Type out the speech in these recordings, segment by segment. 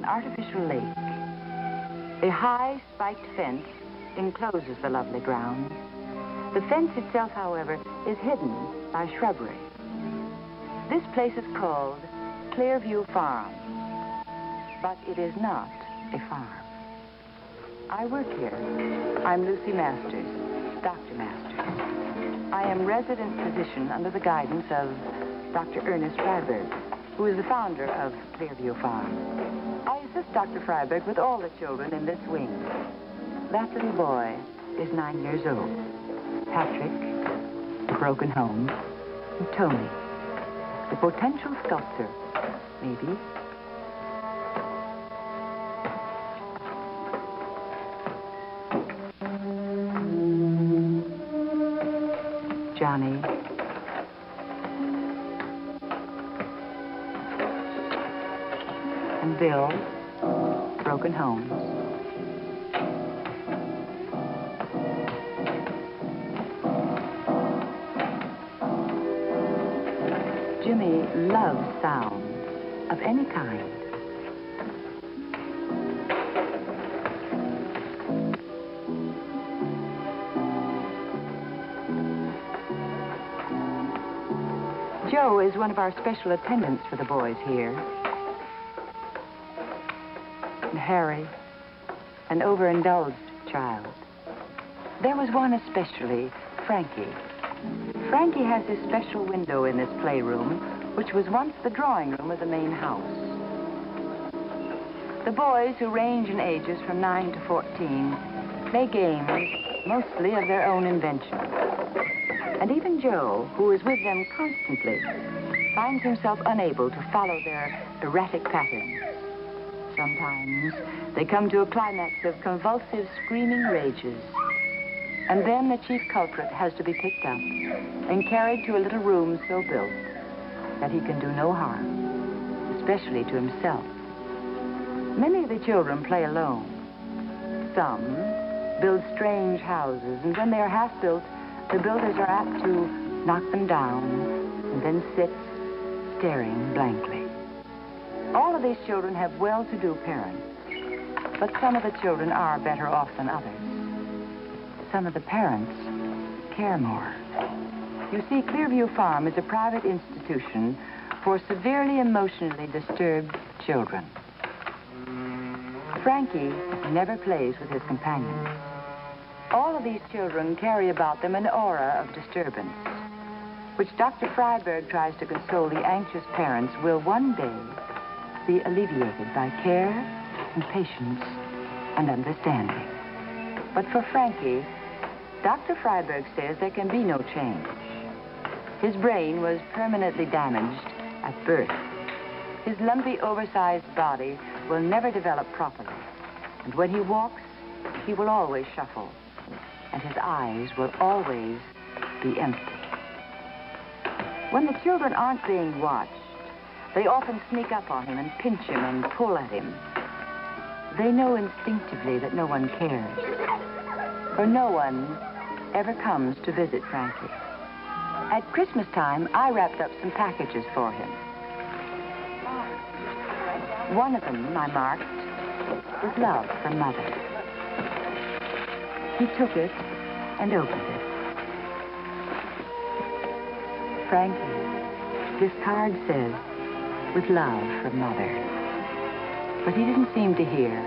an artificial lake. A high, spiked fence encloses the lovely grounds. The fence itself, however, is hidden by shrubbery. This place is called Clearview Farms, but it is not a farm. I work here. I'm Lucy Masters, Dr. Masters. I am resident physician under the guidance of Dr. Ernest Freiberg, who is the founder of Clearview Farms. I assist Dr. Freiberg with all the children in this wing. That little boy is 9 years old. Patrick, the broken home, and Tony, the potential sculptor, maybe. Johnny. And Bill, broken homes. Jimmy loves sounds of any kind. Joe is one of our special attendants for the boys here. And Harry, an overindulged child. There was one especially, Frankie. Frankie has his special window in this playroom, which was once the drawing room of the main house. The boys, who range in ages from 9 to 14, play games mostly of their own invention. And even Joe, who is with them constantly, finds himself unable to follow their erratic patterns. Sometimes they come to a climax of convulsive, screaming rages. And then the chief culprit has to be picked up and carried to a little room so built that he can do no harm, especially to himself. Many of the children play alone. Some build strange houses, and when they are half built, the builders are apt to knock them down and then sit staring blankly. All of these children have well-to-do parents, but some of the children are better off than others. Some of the parents care more. You see, Clearview Farm is a private institution for severely emotionally disturbed children. Frankie never plays with his companions. All of these children carry about them an aura of disturbance, which Dr. Freiberg tries to console the anxious parents will one day be alleviated by care and patience and understanding. But for Frankie, Dr. Freiberg says there can be no change. His brain was permanently damaged at birth. His lumpy, oversized body will never develop properly. And when he walks, he will always shuffle. And his eyes will always be empty. When the children aren't being watched, they often sneak up on him and pinch him and pull at him. They know instinctively that no one cares, for no one ever comes to visit Frankie. At Christmas time, I wrapped up some packages for him. One of them I marked with love from Mother. He took it and opened it. Frankie, this card says, with love from Mother. But he didn't seem to hear,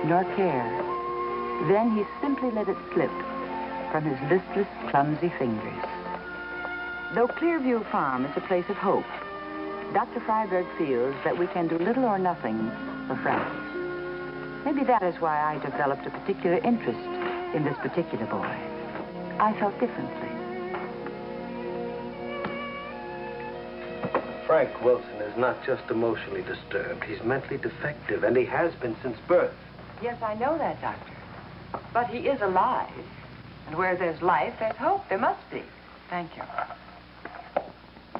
nor care. Then he simply let it slip from his listless, clumsy fingers. Though Clearview Farm is a place of hope, Dr. Freiberg feels that we can do little or nothing for Frankie. Maybe that is why I developed a particular interest in this particular boy. I felt differently. Frank Wilson is not just emotionally disturbed. He's mentally defective, and he has been since birth. Yes, I know that, Doctor. But he is alive. And where there's life, there's hope. There must be. Thank you.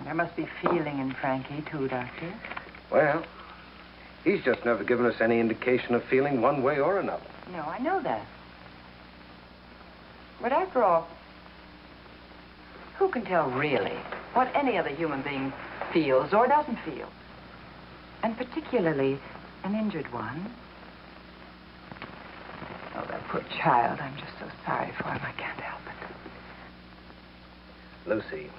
There must be feeling in Frankie, too, Doctor. Well, he's just never given us any indication of feeling one way or another. No, I know that. But after all, who can tell really what any other human being feels or doesn't feel? And particularly An injured one. Oh, that poor child. I'm just so sorry for him. I can't help it. Lucy,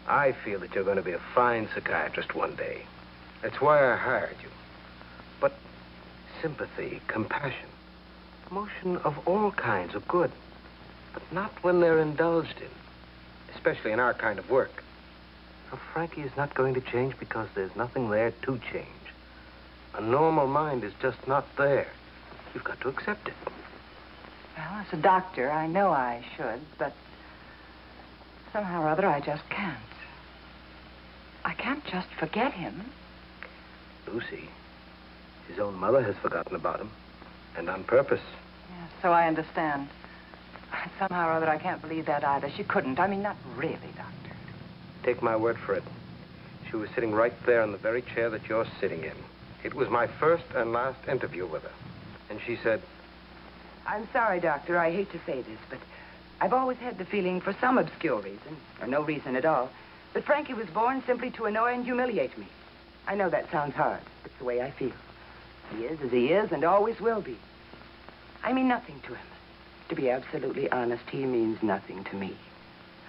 I feel that you're going to be a fine psychiatrist one day. That's why I hired you. But sympathy, compassion, emotion of all kinds are good, but not when they're indulged in, especially in our kind of work. Now, Frankie is not going to change because there's nothing there to change. A normal mind is just not there. You've got to accept it. Well, as a doctor, I know I should, but somehow or other I just can't. I can't just forget him. Lucy, his own mother has forgotten about him, and on purpose. Yes, so I understand. Somehow or other I can't believe that either. She couldn't. I mean, not really, Doctor. Take my word for it. She was sitting right there in the very chair that you're sitting in. It was my first and last interview with her. And she said... I'm sorry, Doctor. I hate to say this, but I've always had the feeling, for some obscure reason, or no reason at all, that Frankie was born simply to annoy and humiliate me. I know that sounds hard. It's the way I feel. He is as he is and always will be. I mean nothing to him. To be absolutely honest, he means nothing to me.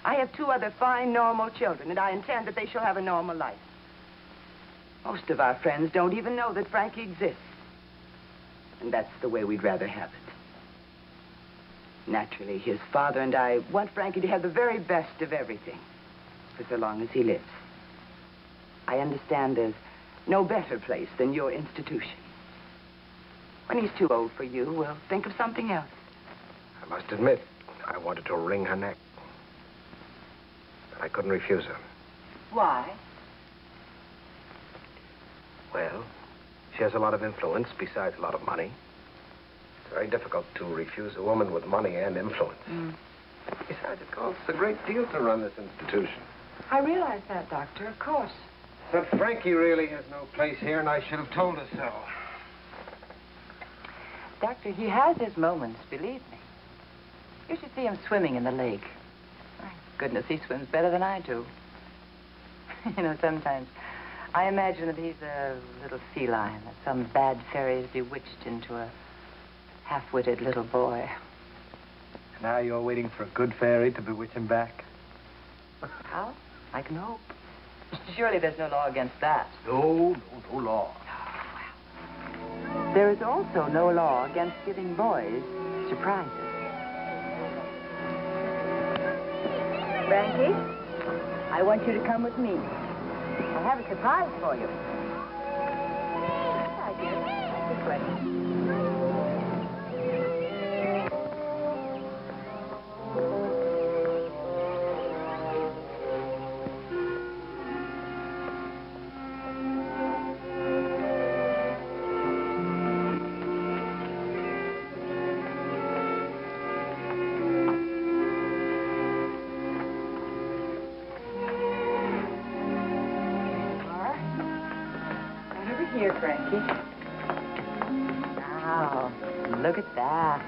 I have 2 other fine, normal children, and I intend that they shall have a normal life. Most of our friends don't even know that Frankie exists. And that's the way we'd rather have it. Naturally, his father and I want Frankie to have the very best of everything, for so long as he lives. I understand there's no better place than your institution. When he's too old for you, we'll think of something else. I must admit, I wanted to wring her neck. But I couldn't refuse her. Why? Well, she has a lot of influence besides a lot of money. It's very difficult to refuse a woman with money and influence. Besides, it costs a great deal to run this institution. I realize that, Doctor, of course. But Frankie really has no place here, and I should have told her so. Doctor, he has his moments, believe me. You should see him swimming in the lake. My goodness, he swims better than I do. You know, sometimes I imagine that he's a little feline that some bad fairy has bewitched into a half-witted little boy. Now you're waiting for a good fairy to bewitch him back? How? I can hope. Surely there's no law against that. No law. There is also no law against giving boys surprises. Frankie, I want you to come with me. I have a surprise for you. I guess. This way. Here, Frankie. Now, look at that.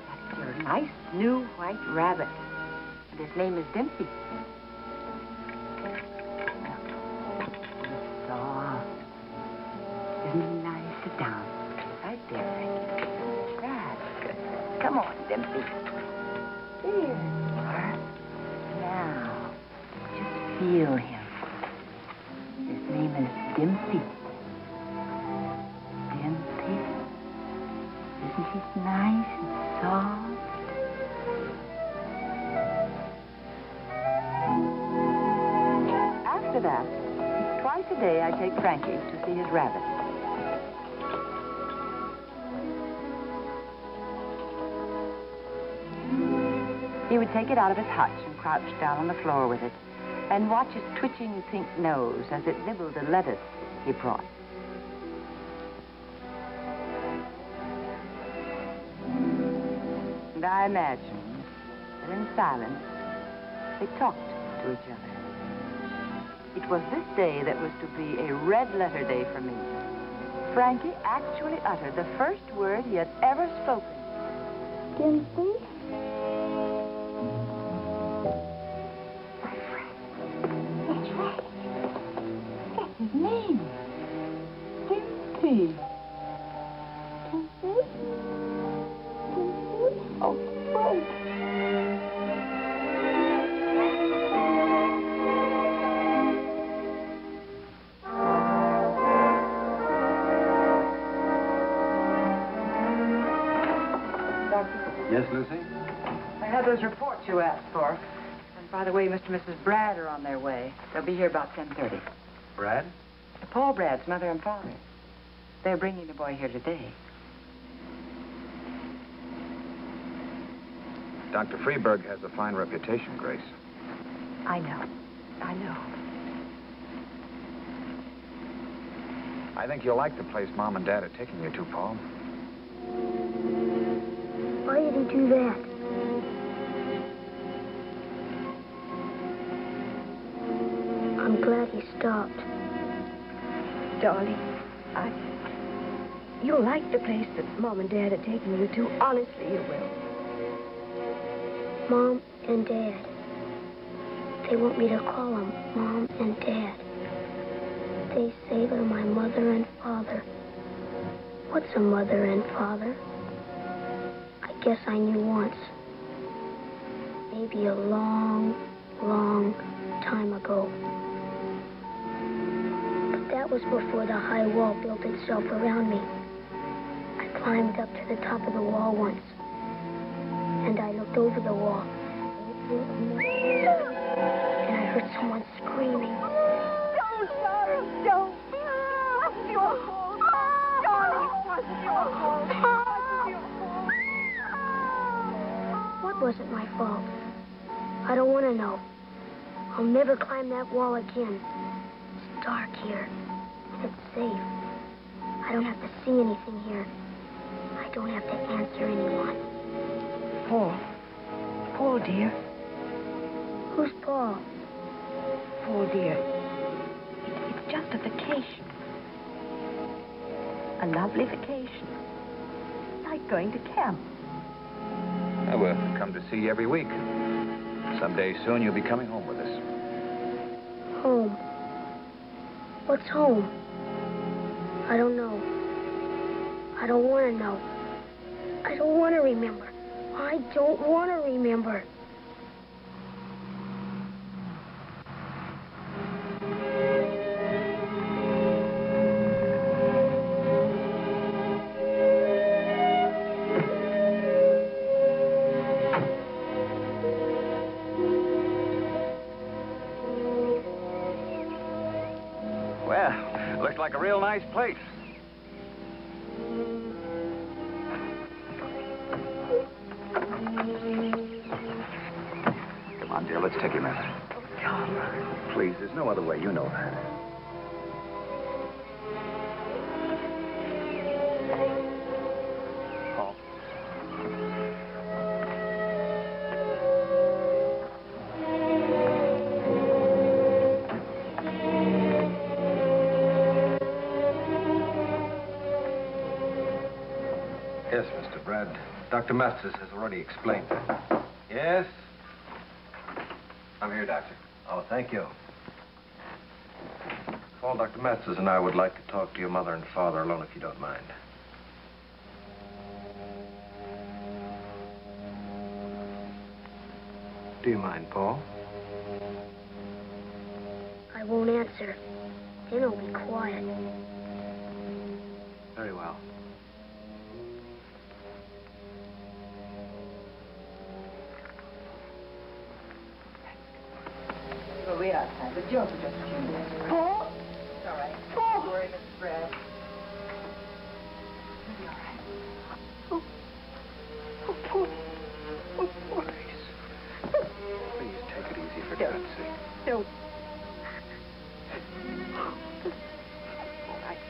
That's your nice new white rabbit. And his name is Dimpy. Soft. Isn't he nice? Sit down. Right there, Frankie. That's good. Come on, Dimpy. There you are. Now, just feel him. His name is Dimpy. Isn't he nice and soft? After that, twice a day I take Frankie to see his rabbit. He would take it out of his hutch and crouch down on the floor with it and watch its twitching pink nose as it nibbled a lettuce he brought. And I imagine that in silence, they talked to each other. It was this day that was to be a red-letter day for me. Frankie actually uttered the first word he had ever spoken. Dimpy? My friend. That's right. That's his name. Dimpy. me. Oh, Frank. Yes, Lucy? I have those reports you asked for. And by the way, Mr. and Mrs. Brad are on their way. They'll be here about 10:30. Brad? Paul Brad's mother and father. They're bringing the boy here today. Dr. Freeberg has a fine reputation, Grace. I know. I know. I think you'll like the place Mom and Dad are taking you to, Paul. Why did he do that? I'm glad he stopped. Darling, you'll like the place that Mom and Dad are taking you to. Honestly, you will. Mom and Dad. They want me to call them Mom and Dad. They say they're my mother and father. What's a mother and father? I guess I knew once. Maybe a long, long time ago. But that was before the high wall built itself around me. I climbed up to the top of the wall once. And I looked over the wall. And I heard someone screaming. Don't, darling, don't. It was your fault. Darling, it was your fault. It was your fault. What wasn't my fault? I don't want to know. I'll never climb that wall again. It's dark here. And it's safe. I don't have to see anything here. I don't have to answer anyone. Paul. Paul, dear. Who's Paul? Paul, dear. It's just a vacation. A lovely vacation. Like going to camp. I will come to see you every week. Someday soon you'll be coming home with us. Home. What's home? I don't know. I don't want to know. I don't want to remember. I don't want to remember. Well, looks like a real nice place. Come on, dear, let's take him in. Tom. Please, there's no other way. You know that. Paul. Yes, Mr. Brad. Dr. Masters has already explained. Yes? I'm here, Doctor. Oh, thank you. Paul, Dr. Masters and I would like to talk to your mother and father alone, if you don't mind. Do you mind, Paul? I won't answer. Then I'll be quiet. Very well. We'll wait outside, but Joe for just a few minutes. Paul? It's all right. Paul! Don't worry, Mrs. Brad. It'll be all right. Oh, Paul. Oh, Paul. Please take it easy, for God's sake. Don't. All right.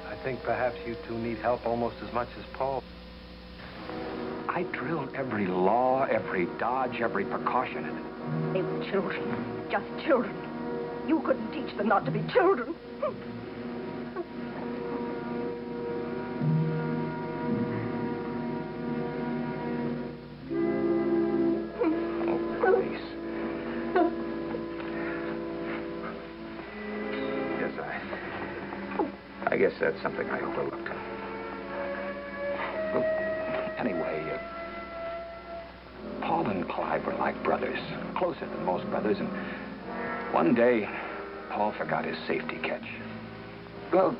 I think perhaps you two need help almost as much as Paul. I drilled every law, every dodge, every precaution in it. They were children. Just children. You couldn't teach them not to be children. I guess that's something I overlooked. Well, anyway, Paul and Clive were like brothers, closer than most brothers, and one day, Paul forgot his safety catch. Well,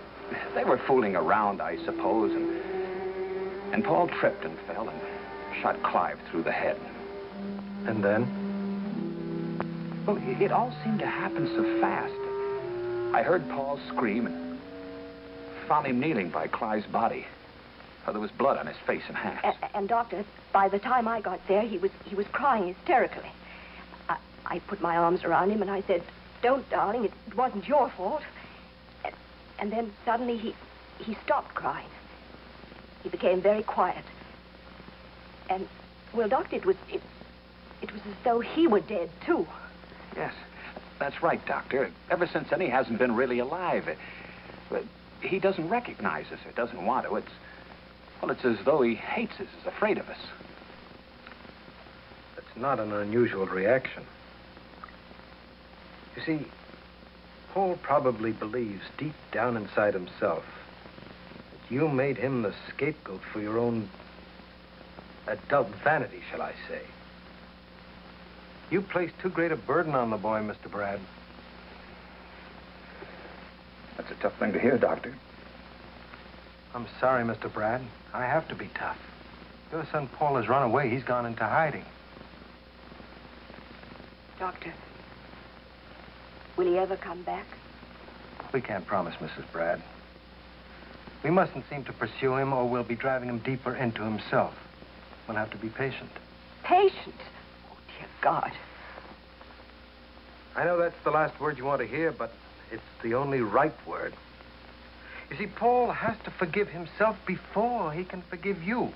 they were fooling around, I suppose, and Paul tripped and fell and shot Clive through the head. And then? Well, it all seemed to happen so fast. I heard Paul scream and found him kneeling by Clive's body. Well, there was blood on his face and hands. And Doctor, by the time I got there, he was crying hysterically. I put my arms around him and I said, "Don't, darling, it wasn't your fault." And then suddenly he stopped crying. He became very quiet. And, well, Doctor, it was as though he were dead, too. Yes, that's right, Doctor. Ever since then, he hasn't been really alive. But he doesn't recognize us or doesn't want to. It's as though he hates us, is afraid of us. That's not an unusual reaction. You see, Paul probably believes deep down inside himself that you made him the scapegoat for your own adult vanity, shall I say. You placed too great a burden on the boy, Mr. Brad. That's a tough thing to hear, Doctor. I'm sorry, Mr. Brad. I have to be tough. Your son Paul has run away. He's gone into hiding. Doctor, will he ever come back? We can't promise, Mrs. Brad. We mustn't seem to pursue him or we'll be driving him deeper into himself. We'll have to be patient. Patient? Oh, dear God. I know that's the last word you want to hear, but it's the only right word. You see, Paul has to forgive himself before he can forgive you.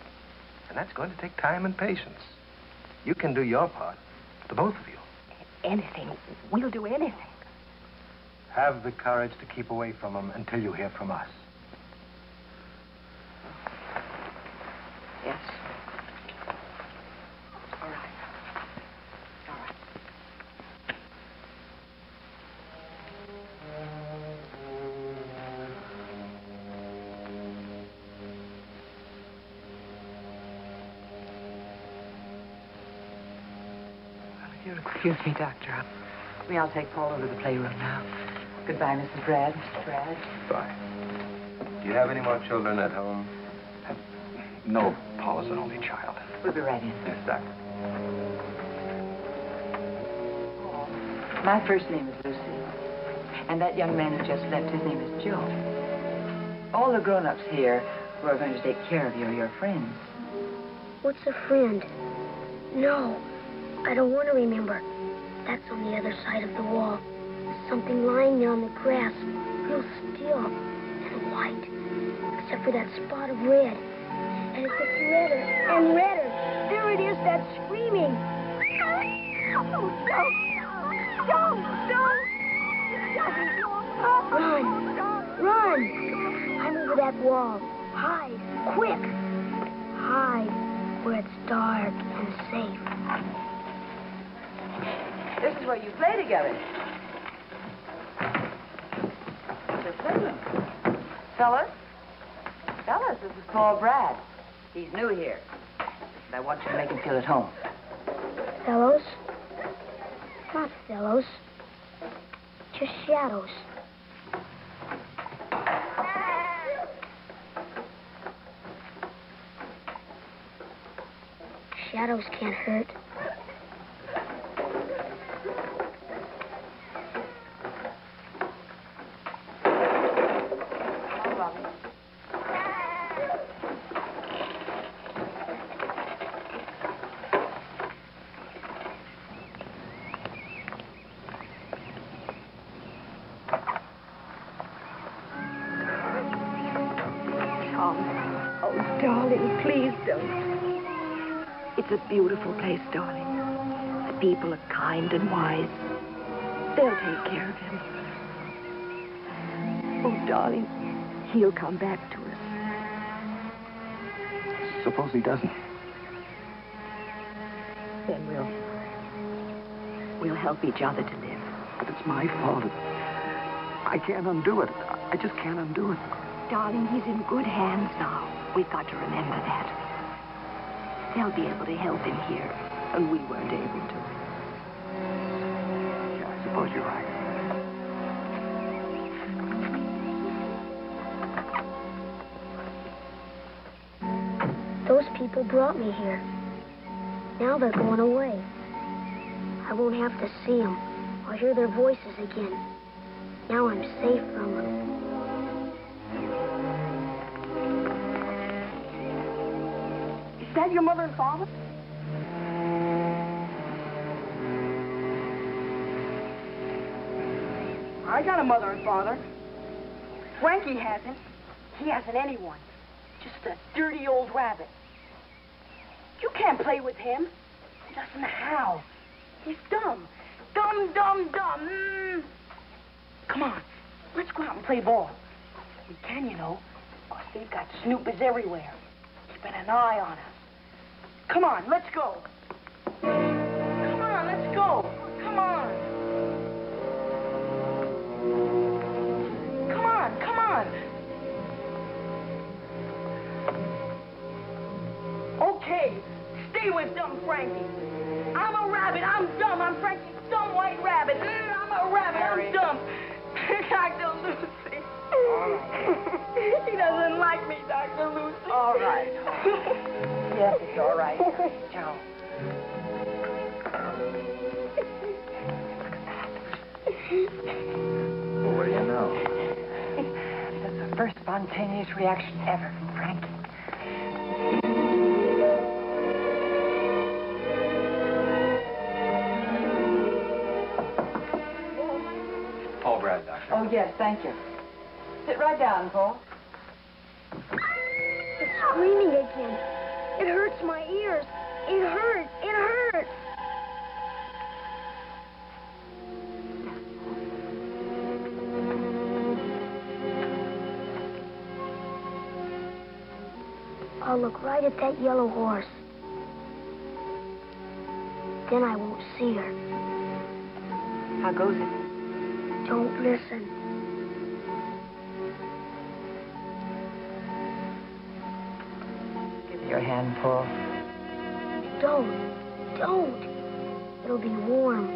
And that's going to take time and patience. You can do your part, the both of you. Anything. We'll do anything. Have the courage to keep away from him until you hear from us. Yes. All right. All right. You'll excuse me, Doctor. I'll take Paul over to the playroom now. Goodbye, Mrs. Brad. Mr. Brad. Bye. Do you have any more children at home? No, Paul is an only child. We'll be right in. Yes, Doctor. My first name is Lucy. And that young man who just left, his name is Joe. All the grown-ups here who are going to take care of you are your friends. What's a friend? No, I don't want to remember. That's on the other side of the wall. There's something lying there on the grass, real still and white, except for that spot of red. And it gets redder and redder. There it is, that screaming. Oh, don't. Run. I'm over that wall. Hide, quick. Hide where it's dark and safe. This is where you play together. It's your playroom. Fellas, this is Paul Brad. He's new here. And I want you to make him feel at home. Fellows? Not fellows. Just shadows. Shadows can't hurt. Oh, darling, please don't. It's a beautiful place, darling. The people are kind and wise. They'll take care of him. Oh, darling, he'll come back to us. Suppose he doesn't. Then we'll help each other to live. But it's my fault. I can't undo it. I just can't undo it. Darling, he's in good hands now. We've got to remember that. They'll be able to help him here, and we weren't able to. Yeah, I suppose you're right. Those people brought me here. Now they're going away. I won't have to see them. I'll hear their voices again. Now I'm safe from them. Is that your mother and father? I got a mother and father. Frankie hasn't. He hasn't anyone. Just a dirty old rabbit. You can't play with him. He doesn't know how. He's dumb. Dumb. Come on. Let's go out and play ball. We can, you know, because they've got snoopers everywhere. Keeping an eye on us. Come on, let's go. Come on, let's go. Come on. Come on. Okay, stay with dumb Frankie. I'm a rabbit, I'm dumb, I'm Frankie's dumb white rabbit. I'm a rabbit, Mary. I'm dumb. Dr. Lucy. All right. He doesn't like me, Dr. Lucy. All right. Yes, it's all right. Joe. Well, what do you know? That's the first spontaneous reaction ever from Frankie. Paul Brad, Doctor. Oh, yes, thank you. Sit right down, Paul. It's screaming again. It hurts my ears. It hurts. I'll look right at that yellow horse. Then I won't see her. How goes it? Don't listen. Give me your hand, Paul. Don't. It'll be warm.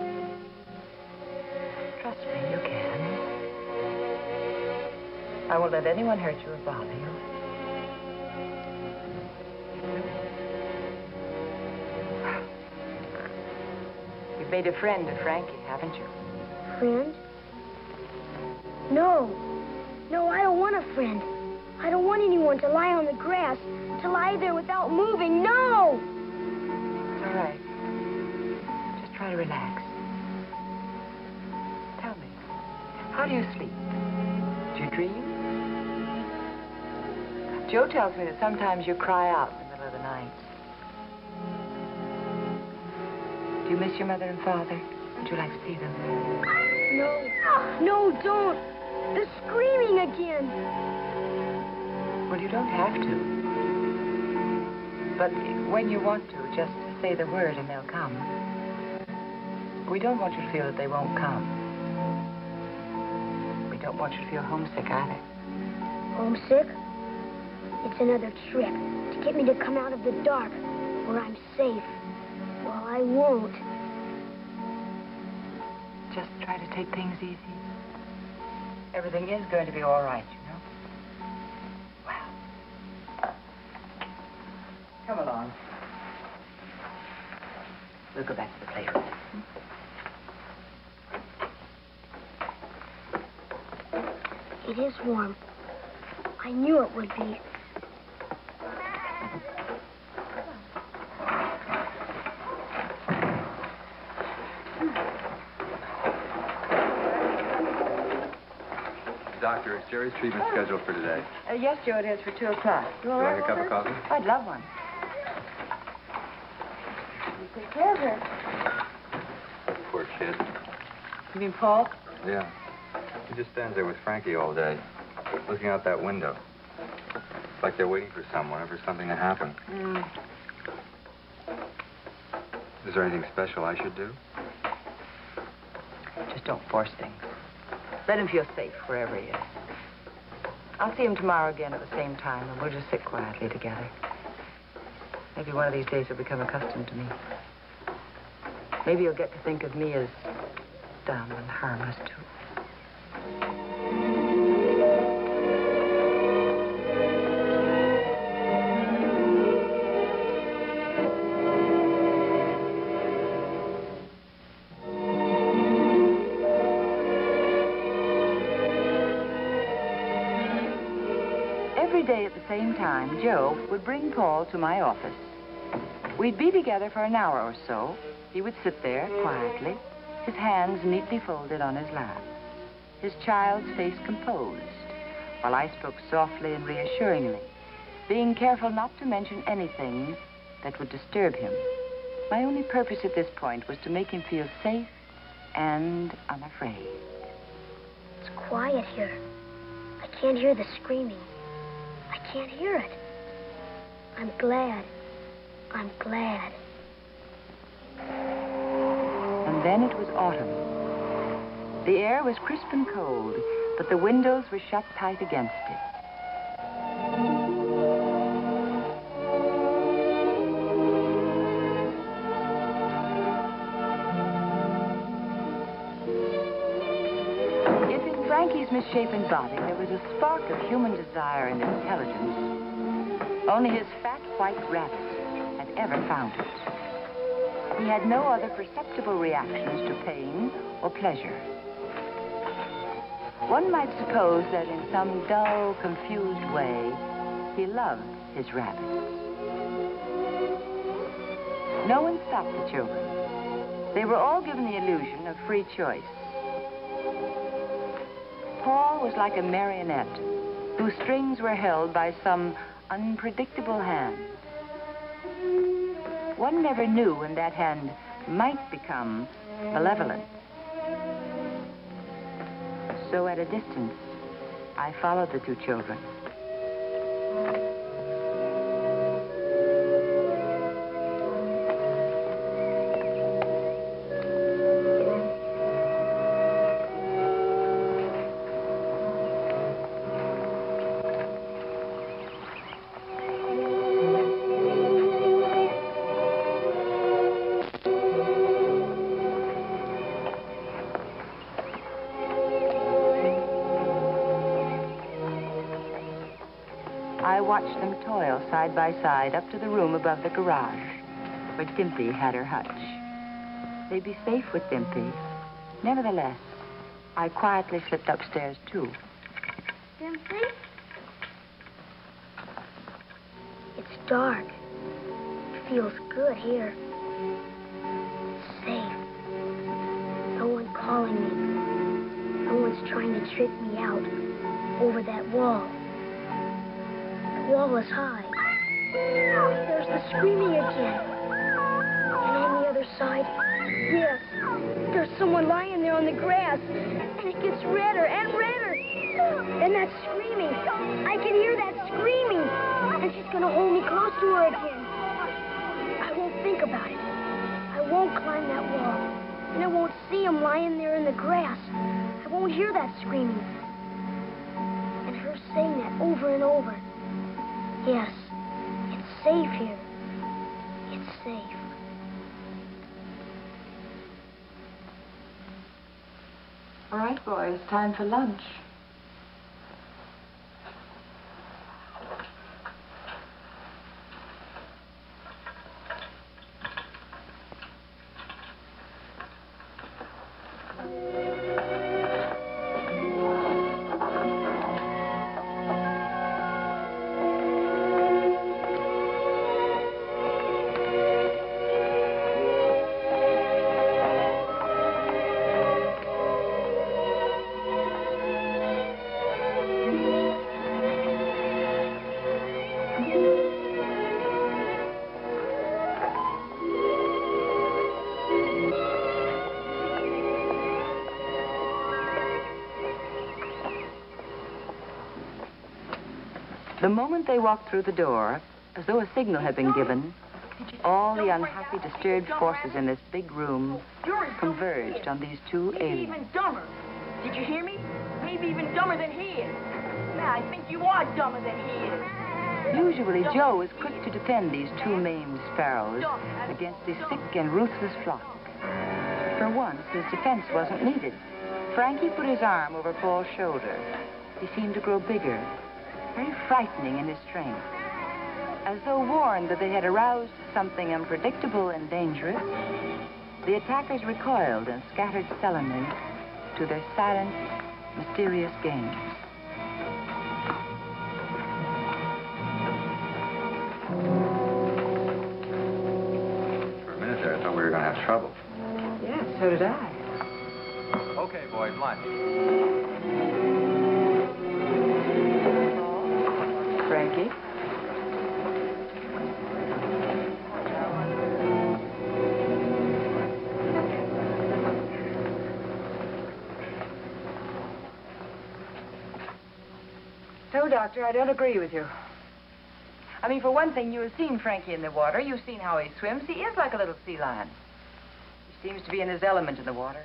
Trust me, you can. I won't let anyone hurt you or bother you. You've made a friend of Frankie, haven't you? Friend? No, I don't want a friend. I don't want anyone to lie on the grass, to lie there without moving. No! It's all right. Just try to relax. Tell me, how do you sleep? Do you dream? Joe tells me that sometimes you cry out in the middle of the night. Do you miss your mother and father? Would you like to see them? No, don't. They're screaming again. Well, you don't have to. But when you want to, just say the word and they'll come. We don't want you to feel that they won't come. We don't want you to feel homesick either. Homesick? It's another trick to get me to come out of the dark where I'm safe. Well, I won't. Just try to take things easy. Everything is going to be all right, you know. Well. Come along. We'll go back to the playroom. It is warm. I knew it would be. Doctor, is Jerry's treatment scheduled for today? Yes, Joe, it is for 2 o'clock. Would you like a cup of coffee? I'd love one. You take care of her. Poor kid. You mean Paul? Yeah. He just stands there with Frankie all day, looking out that window. It's like they're waiting for someone or for something to happen. Is there anything special I should do? Just don't force things. Let him feel safe wherever he is. I'll see him tomorrow again at the same time, and we'll just sit quietly together. Maybe one of these days he'll become accustomed to me. Maybe he'll get to think of me as dumb and harmless, too. Every day at the same time, Joe would bring Paul to my office. We'd be together for an hour or so. He would sit there quietly, his hands neatly folded on his lap, his child's face composed, while I spoke softly and reassuringly, being careful not to mention anything that would disturb him. My only purpose at this point was to make him feel safe and unafraid. It's quiet here. I can't hear the screaming. I can't hear it. I'm glad. I'm glad. And then it was autumn. The air was crisp and cold, but the windows were shut tight against it. If in Frankie's misshapen body there was a spark of human desire and intelligence, only his fat white rabbit had ever found it. He had no other perceptible reactions to pain or pleasure. One might suppose that in some dull, confused way, he loved his rabbits. No one stopped the children. They were all given the illusion of free choice. Paul was like a marionette whose strings were held by some unpredictable hand. One never knew when that hand might become malevolent. So at a distance, I followed the two children. I watched them toil side by side up to the room above the garage, where Dimpy had her hutch. They'd be safe with Dimpy. Nevertheless, I quietly slipped upstairs, too. Dimpy? It's dark. It feels good here. It's safe. No one calling me. No one's trying to trick me out over that wall. The wall is high. There's the screaming again. And on the other side, yes, there's someone lying there on the grass. And it gets redder and redder. And that screaming, I can hear that screaming. And she's gonna hold me close to her again. I won't think about it. I won't climb that wall. And I won't see him lying there in the grass. I won't hear that screaming. And her saying that over and over. Yes, it's safe here. It's safe. All right, boys, time for lunch. The moment they walked through the door, as though a signal had been given, all the unhappy, disturbed forces in this big room converged on these two aliens. Even dumber. Did you hear me? Maybe even dumber than he is. Yeah, I think you are dumber than he is. Usually, Joe was quick to defend these two maimed sparrows against his sick and ruthless flock. For once, his defense wasn't needed. Frankie put his arm over Paul's shoulder. He seemed to grow bigger, very frightening in his strength. As though warned that they had aroused something unpredictable and dangerous, the attackers recoiled and scattered sullenly to their silent, mysterious games. For a minute there, I thought we were going to have trouble. Yes, so did I. Okay, boys, lunch. Frankie? No, Doctor, I don't agree with you. I mean, for one thing, you have seen Frankie in the water. You've seen how he swims. He is like a little sea lion. He seems to be in his element in the water.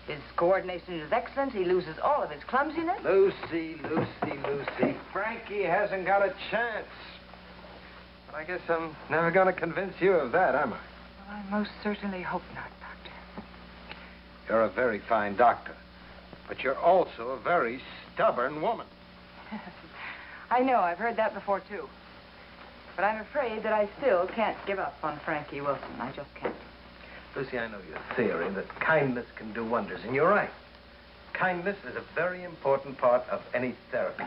His coordination is excellent. He loses all of his clumsiness. Lucy. Frankie hasn't got a chance. But I guess I'm never going to convince you of that, am I? Well, I most certainly hope not, Doctor. You're a very fine doctor. But you're also a very stubborn woman. I know. I've heard that before, too. But I'm afraid that I still can't give up on Frankie Wilson. I just can't. Lucy, I know your theory that kindness can do wonders, and you're right. Kindness is a very important part of any therapy.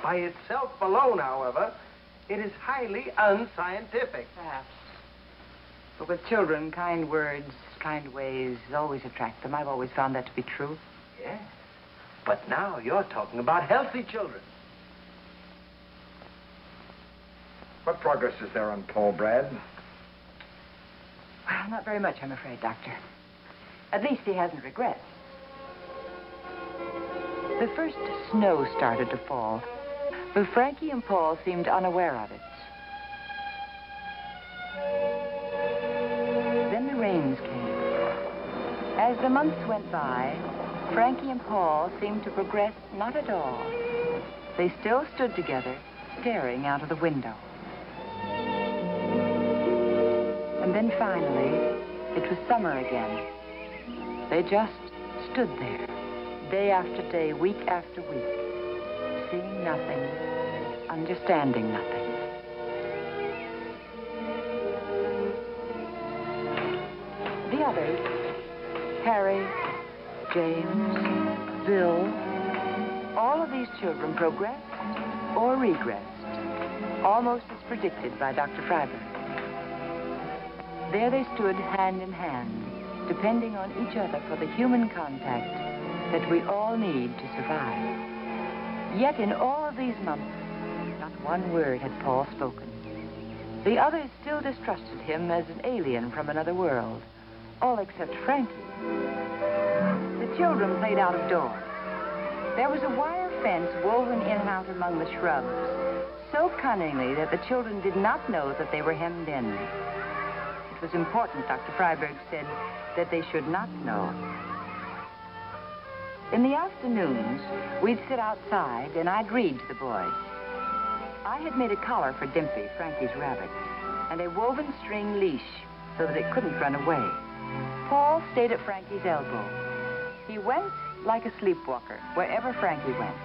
By itself alone, however, it is highly unscientific. Perhaps. But with children, kind words, kind ways always attract them. I've always found that to be true. Yes. But now you're talking about healthy children. What progress is there on Paul, Brad? Well, not very much, I'm afraid, Doctor. At least he hasn't regrets. The first snow started to fall, but Frankie and Paul seemed unaware of it. Then the rains came. As the months went by, Frankie and Paul seemed to progress not at all. They still stood together, staring out of the window. And then finally, it was summer again. They just stood there, day after day, week after week, seeing nothing, understanding nothing. The others, Harry, James, Bill, all of these children progressed or regressed, almost as predicted by Dr. Freiberg. There they stood hand in hand, depending on each other for the human contact that we all need to survive. Yet in all of these months, not one word had Paul spoken. The others still distrusted him as an alien from another world, all except Frankie. The children played out of doors. There was a wire fence woven in and out among the shrubs, so cunningly that the children did not know that they were hemmed in. It was important, Dr. Freiberg said, that they should not know. In the afternoons, we'd sit outside, and I'd read to the boys. I had made a collar for Dimpy, Frankie's rabbit, and a woven string leash so that it couldn't run away. Paul stayed at Frankie's elbow. He went like a sleepwalker, wherever Frankie went.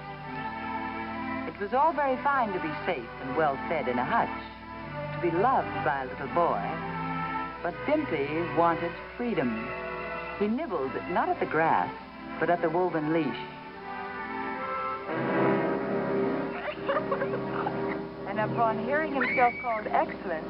It was all very fine to be safe and well fed in a hutch, to be loved by a little boy, but Dimpy wanted freedom. He nibbled not at the grass, but at the woven leash. And upon hearing himself called excellent,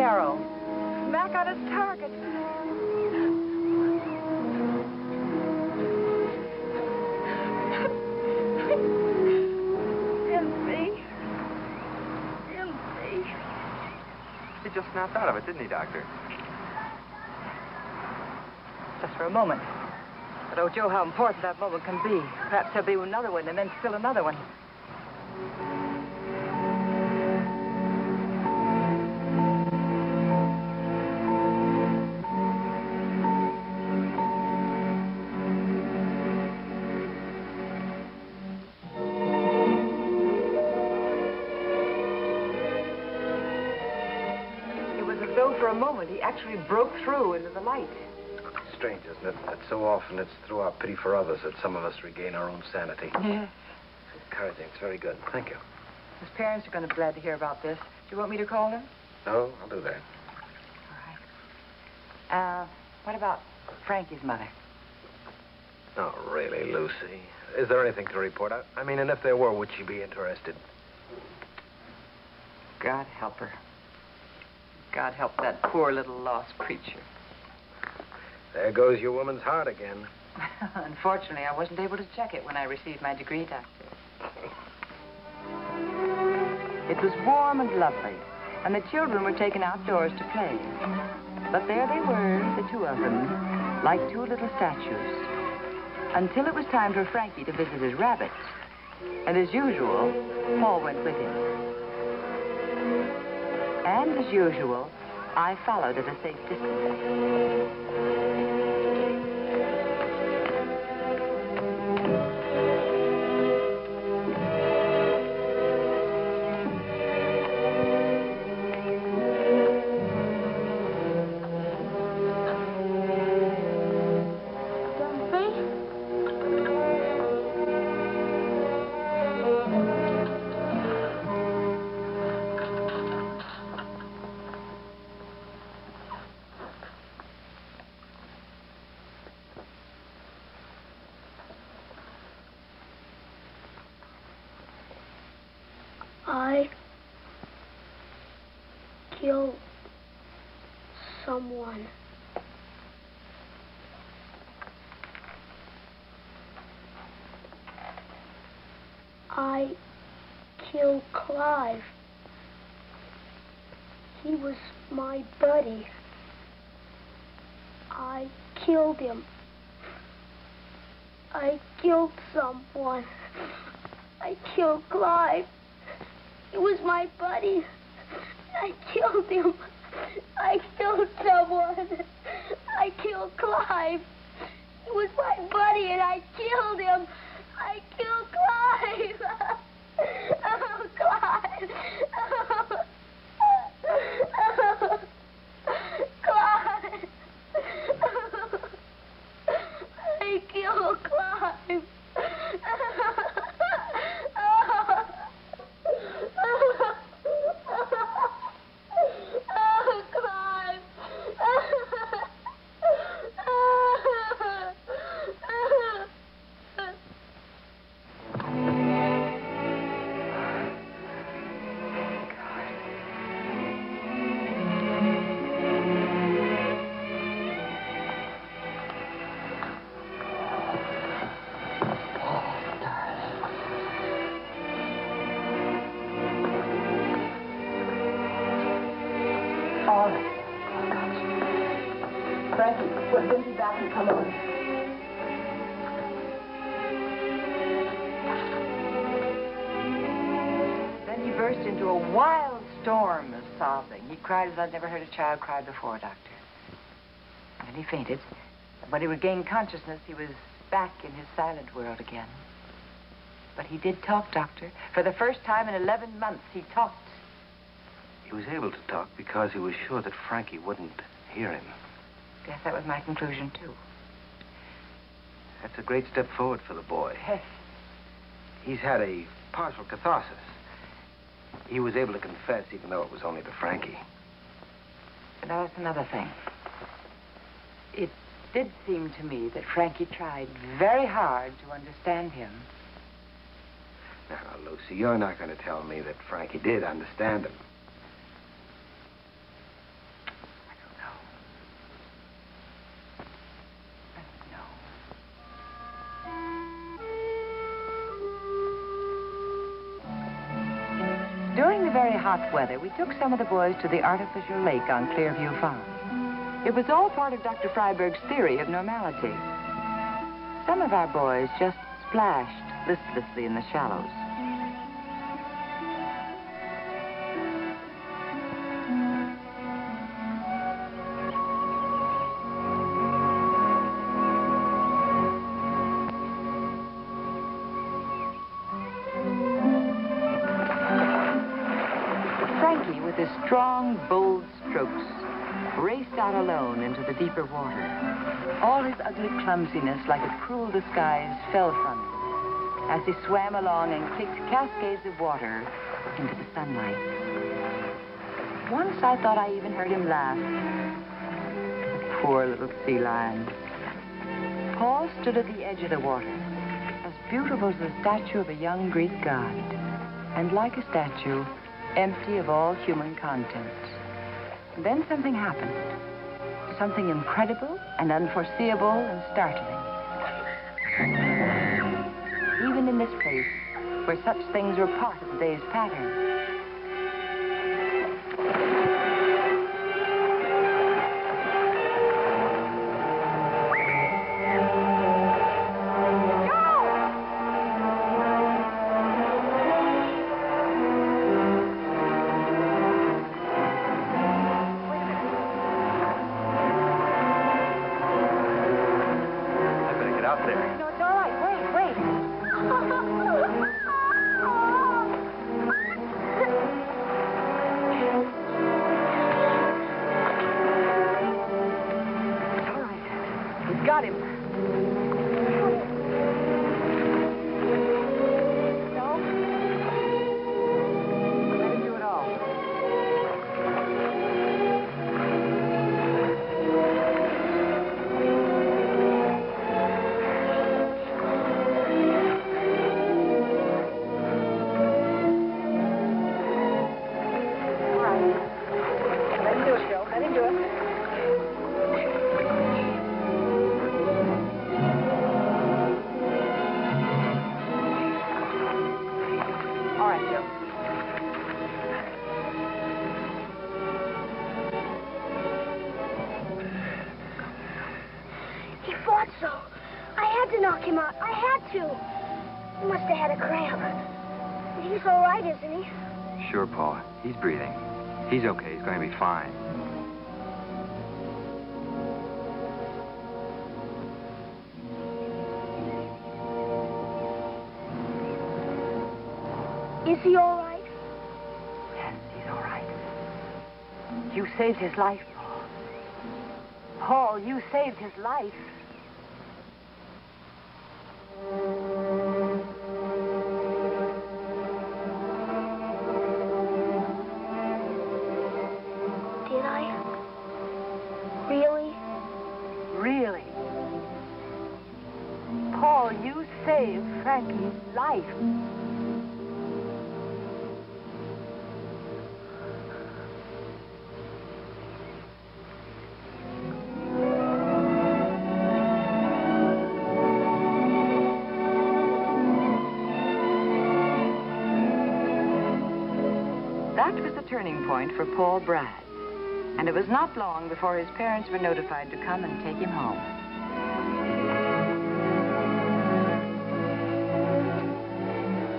arrow. Smack on its target. He just snapped out of it, didn't he, Doctor? Just for a moment. But oh, Joe, how important that moment can be. Perhaps there'll be another one, and then still another one. For a moment, he actually broke through into the light. Strange, isn't it? That so often it's through our pity for others that some of us regain our own sanity. Yes. It's encouraging. It's very good. Thank you. His parents are going to be glad to hear about this. Do you want me to call them? No, I'll do that. All right. What about Frankie's mother? Oh, really, Lucy? Is there anything to report? I mean, and if there were, would she be interested? God help her. God help that poor little lost creature. There goes your woman's heart again. Unfortunately, I wasn't able to check it when I received my degree, Doctor. It was warm and lovely, and the children were taken outdoors to play. But there they were, the two of them, like two little statues, until it was time for Frankie to visit his rabbits. And as usual, Paul went with him. And as usual, I followed at a safe distance. I killed someone. I killed Clive. He was my buddy. I killed him. I killed someone. I killed Clive. He was my buddy. I killed him. I killed someone. I killed Clive. He was my buddy, and I killed him. I killed Clive. Oh, Clive. Oh. Oh. Clive. I killed Clive. Frankie, put Lindsay back and come on. Then he burst into a wild storm of sobbing. He cried as I'd never heard a child cry before, Doctor. And then he fainted. When he regained consciousness, he was back in his silent world again. But he did talk, Doctor. For the first time in 11 months, he talked. He was able to talk because he was sure that Frankie wouldn't hear him. Yes, that was my conclusion, too. That's a great step forward for the boy. Yes. He's had a partial catharsis. He was able to confess, even though it was only to Frankie. But now that's another thing. It did seem to me that Frankie tried very hard to understand him. Now, Lucy, you're not going to tell me that Frankie did understand him. hot weather, we took some of the boys to the artificial lake on Clearview Farms. It was all part of Dr. Freiberg's theory of normality. Some of our boys just splashed listlessly in the shallows. Frankie, with his strong, bold strokes, raced out alone into the deeper water. All his ugly clumsiness, like a cruel disguise, fell from him as he swam along and kicked cascades of water into the sunlight. Once I thought I even heard him laugh. The poor little sea lion. Paul stood at the edge of the water, as beautiful as the statue of a young Greek god, and like a statue, empty of all human contents. Then something happened. Something incredible and unforeseeable and startling. Even in this place, where such things were part of the day's pattern. Got him. No? Let him do it all. All right. Let him do it, Joe. Let him do it. So, I had to knock him out. I had to. He must have had a cramp. He's all right, isn't he? Sure, Paul. He's breathing. He's okay. He's going to be fine. Is he all right? Yes, he's all right. You saved his life, Paul. Paul, you saved his life. Did I? Really? Really? Paul, you saved Frankie's life. That was the turning point for Paul Brad. And it was not long before his parents were notified to come and take him home.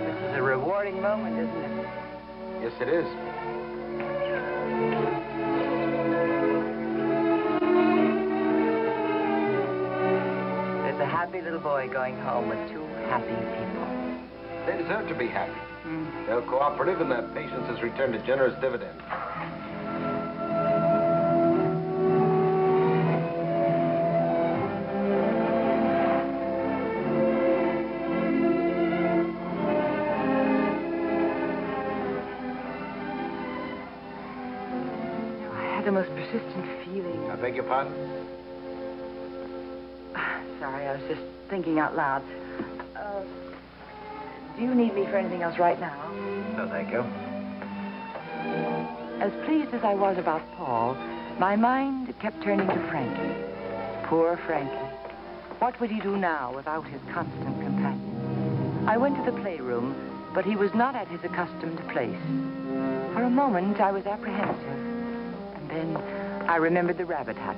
This is a rewarding moment, isn't it? Yes, it is. There's a happy little boy going home with two happy people. They deserve to be happy. Mm. They're cooperative, and their patience has returned a generous dividend. I had the most persistent feeling. I beg your pardon? Sorry, I was just thinking out loud. Do you need me for anything else right now? No, thank you. As pleased as I was about Paul, my mind kept turning to Frankie. Poor Frankie. What would he do now without his constant companion? I went to the playroom, but he was not at his accustomed place. For a moment, I was apprehensive. And then I remembered the rabbit hutch.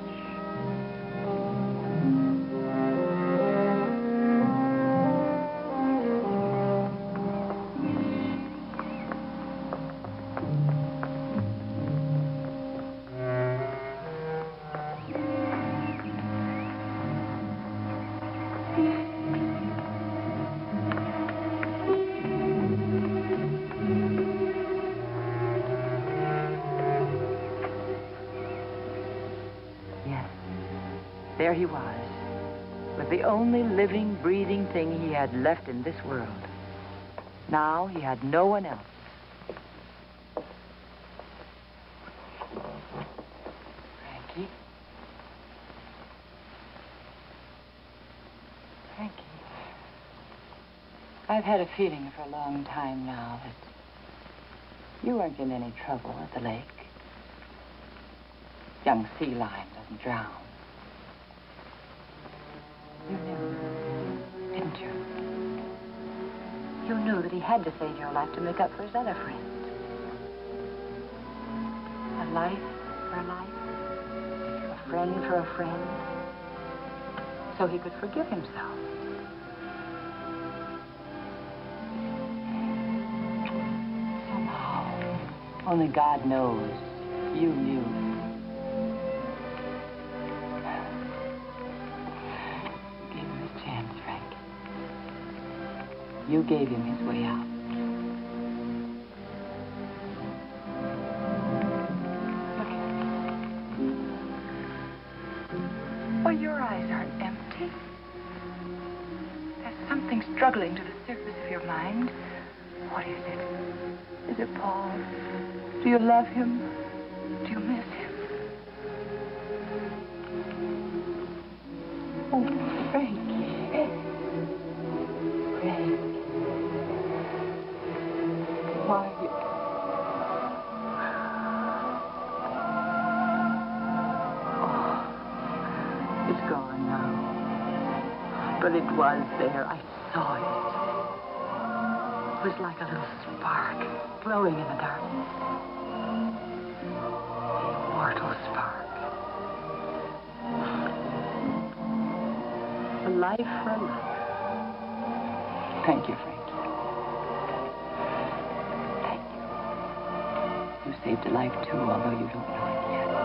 There he was, with the only living, breathing thing he had left in this world. Now he had no one else. Frankie? Frankie? I've had a feeling for a long time now that you weren't in any trouble at the lake. Young sea lion doesn't drown. You knew, didn't you? You knew that he had to save your life to make up for his other friend. A life for a life, a friend for a friend, so he could forgive himself. Somehow, only God knows, you knew. You gave him his way out. Look at me. Well, your eyes aren't empty. There's something struggling to the surface of your mind. What is it? Is it Paul? Do you love him? Do you miss him? Oh, Frankie. Frankie. Why? Oh, it's gone now. But it was there. I saw it. It was like a little spark glowing in the darkness. The immortal spark. A life for a life. Thank you, Frankie. You saved a life, too, although you don't know it yet.